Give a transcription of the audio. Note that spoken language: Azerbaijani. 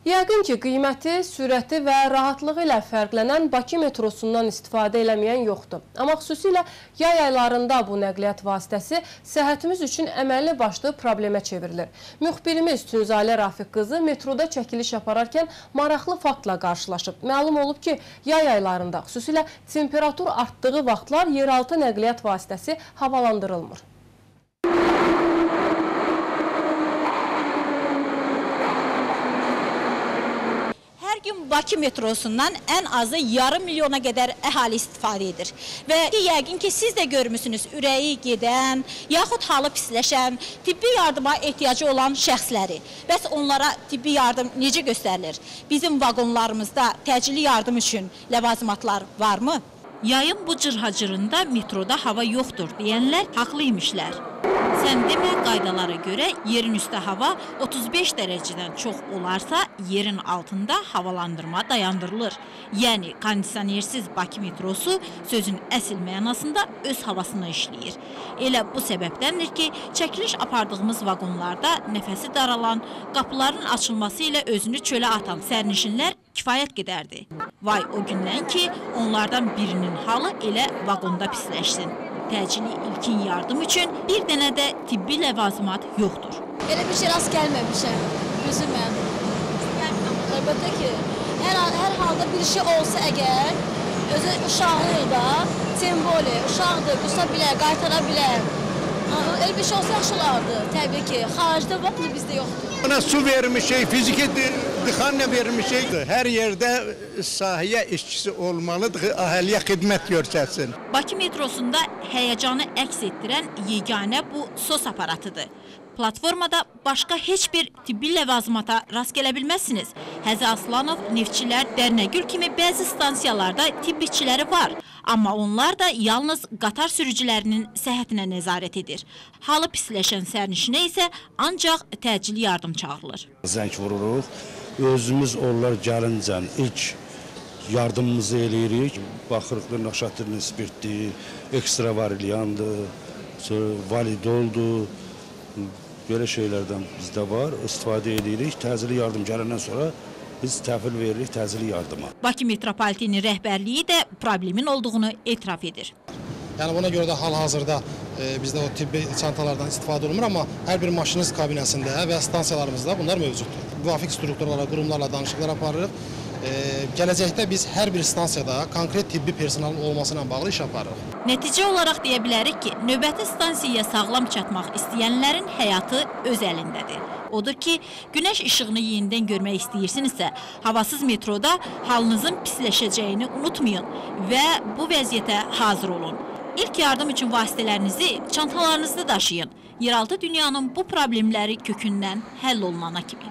Yəqin ki, qiyməti, sürəti və rahatlığı ilə fərqlənən Bakı metrosundan istifadə eləməyən yoxdur. Amma xüsusilə yay aylarında bu nəqliyyat vasitəsi səhhətimiz üçün əməlli başlı problemə çevrilir. Müxbirimiz Tünzalə Rafiq qızı metroda çəkiliş yapararkən maraqlı faktla qarşılaşıb. Məlum olub ki, yay aylarında, xüsusilə temperatur artdığı vaxtlar yeraltı nəqliyyat vasitəsi havalandırılmır. Hər gün Bakı metrosundan ən azı yarım milyona qədər əhali istifadə edir. Və yəqin ki, siz də görmüsünüz ürəyi gedən, yaxud halı pisləşən, tibbi yardıma ehtiyacı olan şəxsləri. Bəs onlara tibbi yardım necə göstərilir? Bizim vaqonlarımızda təcili yardım üçün ləvazimatlar varmı? Yayın bu cırhacırında metroda hava yoxdur deyənlər haqlıymışlar. Sən demə, qaydalara görə yerin üstə hava 35 dərəcədən çox olarsa, yerin altında havalandırma dayandırılır. Yəni, kondisionersiz Bakı metrosu sözün əsl mənasında öz havasına işləyir. Elə bu səbəbdəndir ki, çəkiliş apardığımız vaqonlarda nəfəsi daralan, qapıların açılması ilə özünü çölə atan sərnişinlər kifayət qədərdir. Vay o gündən ki, onlardan birinin halı elə vaqonda pisləşsin. Təcili ilkin yardım üçün bir dənə də tibbi ləvazimat yoxdur. Elə bir şey rast gəlməmişəm, üzümə. Əlbəttə ki, hər halda bir şey olsa əgər, özü uşaqlığı da, semboli, uşaqdır, qusa bilər, qaytara bilər. Elə bir şey olsa yaxşılardı, təbii ki, xaricdə var, bizdə yoxdur. Ona su vermişik, fiziki dıxanla vermişik. Hər yerdə sahiyyə işçisi olmalıdır, əhaliyə xidmət göstərsin. Bakı metrosunda həyəcanı əks etdirən yeganə bu sos aparatıdır. Platformada başqa heç bir tibbi ləvazimata rast gələ bilməzsiniz. Həzi Aslanov, Neftçilər, Dərnəgül kimi bəzi stansiyalarda tibb işçiləri var. Amma onlar da yalnız qatar sürücülərinin səhhətinə nəzarət edir. Halı pisləşən sərnişinə isə ancaq təcili yardım çağırılır. Zəng vururuq, özümüz onlar gəlincən ilk yardımımızı eləyirik. Baxırıq, naşatırın spirtdir, ekstra varilyandır, validoldur. Belə şeylərdən bizdə var, istifadə edirik. Təcili yardım gələndən sonra biz təhvil veririk təcili yardıma. Bakı metropoliteni rəhbərliyi də problemin olduğunu etiraf edir. Yəni buna görə də hal-hazırda bizdə o tibbi çantalardan istifadə olunmur, amma hər bir maşınist kabinəsində və stansiyalarımızda bunlar mövcuddur. Müvafiq strukturlarla, qurumlarla danışıqlar aparırıq. Gələcəkdə biz hər bir stansiyada konkret tibbi personalın olması ilə bağlı iş aparırıq. Nəticə olaraq deyə bilərik ki, növbəti stansiyaya sağlam çatmaq istəyənlərin həyatı öz əlindədir. Odur ki, günəş işığını yenidən görmək istəyirsinizsə, havasız metroda halınızın pisləşəcəyini unutmayın və bu vəziyyətə hazır olun. İlk yardım üçün vasitələrinizi çantalarınızda daşıyın. Yeraltı dünyanın bu problemləri kökündən həll olunana kimi.